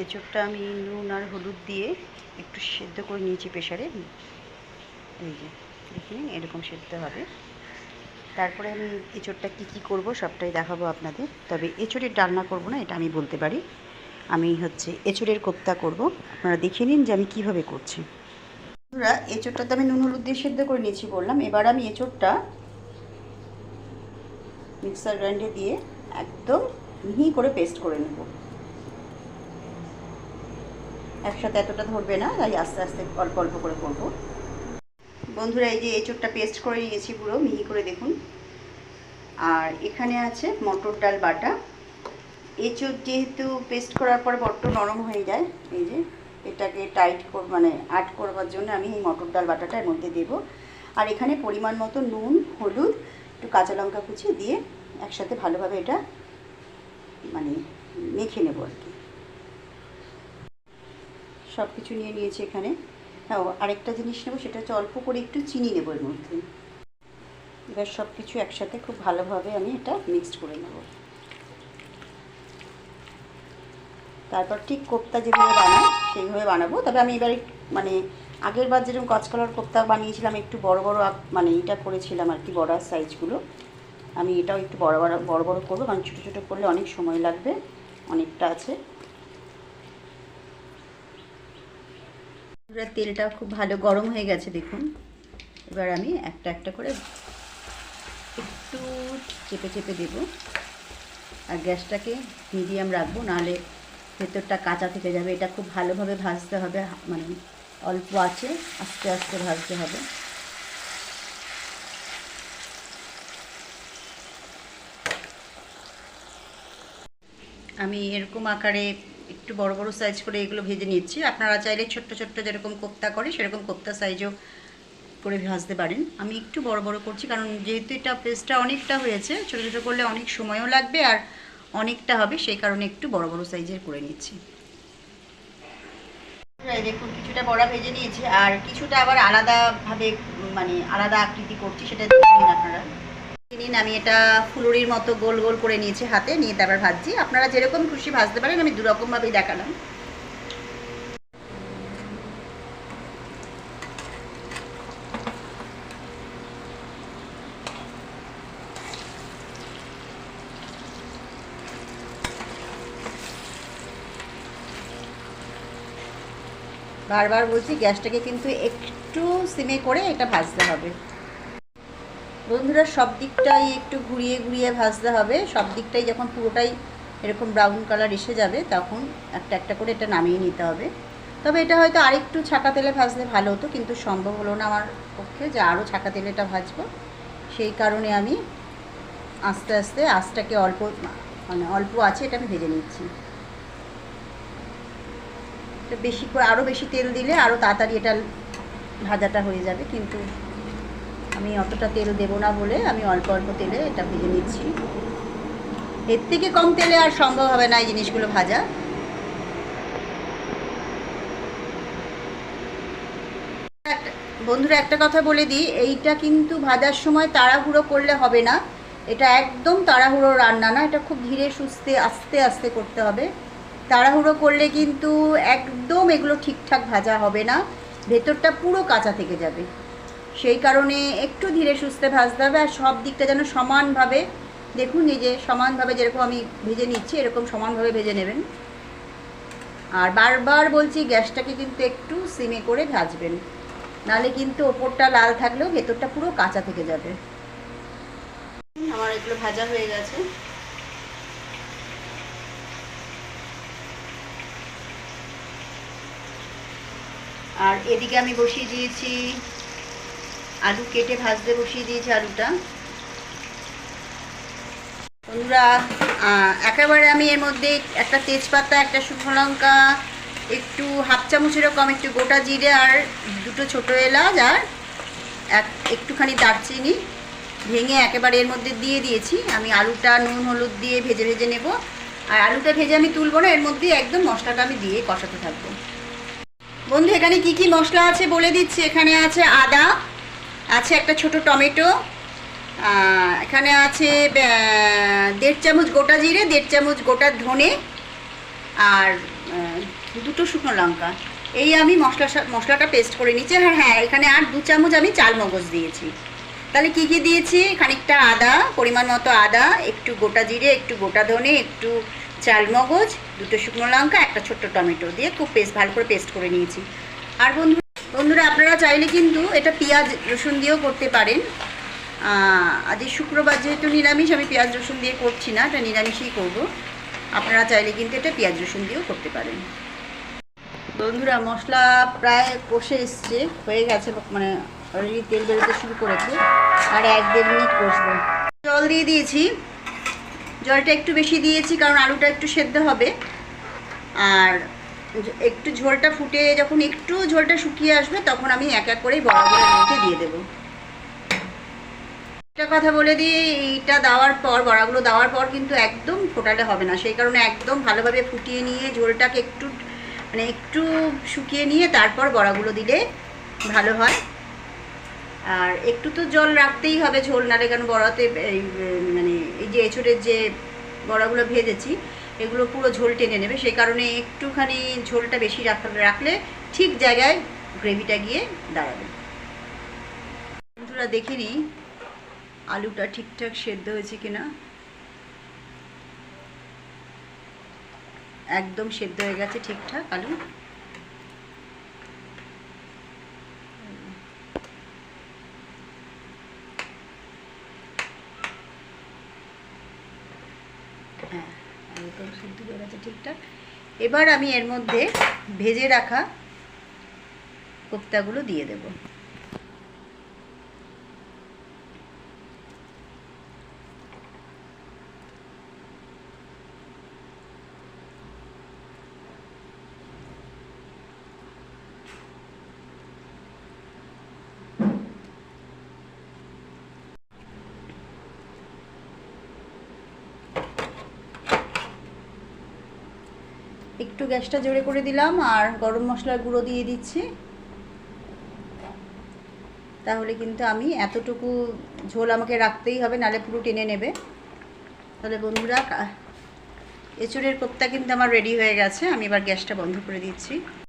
এঁচোড়টা আমি নুন আর হলুদ দিয়ে একটু সেদ্ধ করে নিয়েছি প্রেশারে। এই যে দেখুন এরকম সেদ্ধ হবে। তারপরে আমি এঁচোড়টা কী করব সবটাই দেখাবো আপনাদের। তবে এঁচোড়ের ডালনা করব না, এটা আমি বলতে পারি। আমি এঁচোড়ের কোপ্তা করব। আপনারা দেখে নিন যে আমি কীভাবে করছি। এঁচোড়টা তো আমি নুন হলুদ দিয়ে সেদ্ধ করে নিয়েছি বললাম। এবার আমি এঁচোড়টা মিক্সার গ্রাইন্ডে দিয়ে একদম মিহি করে পেস্ট করে নেব। একসাথে এতটা ধরবে না, তাই আস্তে আস্তে অল্প অল্প করে করব। বন্ধুরা, এই যে এঁচোড়টা পেস্ট করে নিয়েছি পুরো মিহি করে, দেখুন। আর এখানে আছে মটর ডাল বাটা। এঁচোড় যেহেতু পেস্ট করার পর বড্ড নরম হয়ে যায়, এই যে এটাকে আট করবার জন্য আমি এই মটর ডাল বাটাটা এর মধ্যে দেবো। আর এখানে পরিমাণ মতো নুন, হলুদ, একটু কাঁচা লঙ্কা কুচি দিয়ে একসাথে ভালোভাবে এটা মেখে নেব আর কি। সব কিছু নিয়ে নিয়েছি এখানে। হ্যাঁ, আরেকটা জিনিস নেবো, সেটা হচ্ছে অল্প করে একটু চিনি নেবো এর মধ্যে। এবার সব কিছু একসাথে খুব ভালোভাবে আমি এটা মিক্সড করে নেব। তারপর ঠিক কোপ্তা যেভাবে বানাই সেইভাবে বানাবো। তবে আমি এবার আগের বার যেরকম কাঁচকলার কোপ্তা বানিয়েছিলাম, একটু বড় বড় এটা করেছিলাম আর কি, বড়ার সাইজগুলো। আমি এটাও একটু বড় বড় করবো, কারণ ছোটো ছোটো করলে অনেক সময় লাগবে, অনেকটা আছে। তেলটা খুব ভালো গরম হয়ে গেছে দেখুন। এবার আমি একটা একটা করে একটু চেপে চেপে দেব। আর গ্যাসটাকে মিডিয়াম রাখবো, নাহলে ভেতরটা কাঁচা থেকে যাবে। এটা খুব ভালোভাবে ভাজতে হবে, অল্প আছে আস্তে আস্তে ভাজতে হবে। আমি এরকম আকারে একটু বড় বড় সাইজ করে এগুলো ভেজে নিচ্ছি। আপনারা চাইলে ছোট্ট ছোট্ট যেরকম কোপ্তা করে সেরকম কোপ্তা সাইজও করে ভাজতে পারেন। আমি একটু বড় বড় করছি, কারণ যেহেতু এটা পেস্টটা অনেকটা হয়েছে, ছোটো ছোটো করলে অনেক সময়ও লাগবে আর অনেকটা হবে, সেই কারণে একটু বড় বড় সাইজের করে নিচ্ছি। দেখুন, কিছুটা বড়া ভেজে নিয়েছি, আর কিছুটা আবার আলাদাভাবে আলাদা আকৃতি করছি, সেটা দেখে নিন আপনারা। নিন, আমি এটা ফুলুরির মতো গোল গোল করে নিয়েছি হাতে নিয়ে, তারপর ভাজছি। আপনারা যেরকম খুশি ভাজতে পারেন, আমি দুরকমভাবেই দেখালাম। বারবার বলছি, গ্যাসটাকে কিন্তু একটু সিমে করে এটা ভাজতে হবে। বন্ধুরা, সব দিকটাই একটু ঘুরিয়ে ঘুরিয়ে ভাজতে হবে। সব দিকটাই যখন পুরোটাই এরকম ব্রাউন কালার এসে যাবে, তখন একটা একটা করে এটা নামিয়ে নিতে হবে। তবে এটা হয়তো আরেকটু ছাকা তেলে ভাজলে ভালো হতো, কিন্তু সম্ভব হলো না আমার পক্ষে যে আরও ছাকা তেলে এটা ভাজবো। সেই কারণে আমি আস্তে আস্তে আঁচটাকে অল্প আছে এটা আমি ভেজে নিচ্ছি। বেশি করে আরও বেশি তেল দিলে আরও তাড়াতাড়ি এটা ভাজাটা হয়ে যাবে, কিন্তু আমি অতটা তেল দেবো না বলে আমি অল্প অল্প তেলে এটা ভেজে নিচ্ছি। এর থেকে কম তেলে আর সম্ভব হবে না এই জিনিসগুলো ভাজা। বন্ধুরা, একটা কথা বলে দিই, এইটা কিন্তু ভাজার সময় তাড়াহুড়ো করলে হবে না। এটা একদম তাড়াহুড়ো রান্না না, এটা খুব ধীরে সুস্থে আস্তে আস্তে করতে হবে। তাড়াহুড়ো করলে কিন্তু একদম এগুলো ঠিকঠাক ভাজা হবে না, ভেতরটা পুরো কাঁচা থেকে যাবে। সেই কারণে একটু ধীরে সুস্থে ভাজতে হবে। আর সব দিকটা যেন সমানভাবে, দেখুন এই যে সমানভাবে যেরকম আমি ভেজে নিচ্ছি, এরকম সমানভাবে ভেজে নেবেন। আর বারবার বলছি, গ্যাসটাকে কিন্তু একটু সিমে করে ভাজবেন, নাহলে কিন্তু ওপরটা লাল থাকলেও ভেতরটা পুরো কাঁচা থেকে যাবে। আমার এগুলো ভাজা হয়ে গেছে। আর এদিকে আমি বসিয়ে দিয়েছি আলু, কেটে ভাজতে বসিয়ে দিয়েছি আলুটা। বন্ধুরা, একেবারে আমি এর মধ্যে একটা তেজপাতা, একটা শুকনো লঙ্কা, একটু হাফ চামচ এরকম একটু গোটা জিরে, আর দুটো ছোটো এলাচ, আর একটুখানি দারচিনি ভেঙে একেবারে এর মধ্যে দিয়ে দিয়েছি। আমি আলুটা নুন হলুদ দিয়ে ভেজে ভেজে নেব। আর আলুটা ভেজে আমি তুলব না, এর মধ্যে একদম মশলাটা আমি দিয়ে কষাতে থাকবো। বন্ধু, এখানে কি কি মশলা আছে বলে দিচ্ছি। এখানে আছে আদা, আছে একটা ছোট টমেটো, এখানে আছে 1.5 চামচ গোটা জিরে, 1.5 চামচ গোটা ধনে, আর দুটো শুকনো লঙ্কা, এই আমি মশলাটা পেস্ট করে নিচ্ছি। আর হ্যাঁ, এখানে আর 2 চামচ আমি চাল মগজ দিয়েছি। তাহলে কি কি দিয়েছি, খানিকটা আদা, পরিমাণ মতো আদা, একটু গোটা জিরে, একটু গোটা ধনে, একটু চাল মগজ, দুটো শুকনো লঙ্কা, একটা ছোট্ট টমেটো দিয়ে খুব ভালো করে পেস্ট করে নিয়েছি। আর বন্ধুরা আপনারা চাইলে কিন্তু এটা পেঁয়াজ রসুন দিয়েও করতে পারেন। আজ শুক্রবার যেহেতু নিরামিষ, আমি পেঁয়াজ রসুন দিয়ে করছি না, এটা নিরামিষই করব। আপনারা চাইলে কিন্তু এটা পেঁয়াজ রসুন দিয়েও করতে পারেন। বন্ধুরা মশলা প্রায় কষে এসছে, হয়ে গেছে, মানে অলরেডি তেল বেরোতে শুরু করেছে। আর 1-1.5 মিনিট কষবো। জল দিয়ে দিয়েছি, জলটা একটু বেশি দিয়েছি কারণ আলুটা একটু সেদ্ধ হবে। আর একটু ঝোলটা ফুটে যখন একটু ঝোলটা শুকিয়ে আসবে তখন আমি এক এক করেই বড়াগুলো মধ্যে দিয়ে দেবো। একটা কথা বলে দিই, এইটা দেওয়ার পর, বড়াগুলো দেওয়ার পর কিন্তু একদম ফোটালে হবে না, সেই কারণে একদম ভালোভাবে ফুটিয়ে নিয়ে ঝোলটাকে একটু শুকিয়ে নিয়ে তারপর বড়াগুলো দিলে ভালো হয়। আর একটু তো জল রাখতেই হবে, ঝোল নালে, কারণ বড়াতে এই যে এঁচোড়ের যে বড়াগুলো ভেজেছি এগুলো পুরো ঝোল টেনে নেবে, সেই কারণে একটুখানি ঝোলটা বেশি রাখলে ঠিক জায়গায় গ্রেভিটা গিয়ে দাঁড়াবে। বন্ধুরা দেখে নিই আলুটা ঠিকঠাক সেদ্ধ হয়েছে কিনা। একদম সেদ্ধ হয়ে গেছে ঠিকঠাক আলু। হ্যাঁ, আলুটাও সেদ্ধ হয়ে গেছে ঠিকঠাক। এবার আমি এর মধ্যে ভেজে রাখা কোপ্তাগুলো দিয়ে দেব। একটু গ্যাসটা জোরে করে দিলাম আর গরম মশলার গুঁড়ো দিয়ে দিচ্ছি। তাহলে কিন্তু আমি এতটুকু ঝোল আমাকে রাখতেই হবে, নালে পুরো টেনে নেবে। তাহলে বন্ধুরা এঁচোড়ের কোপ্তা কিন্তু আমার রেডি হয়ে গেছে। আমি এবার গ্যাসটা বন্ধ করে দিচ্ছি।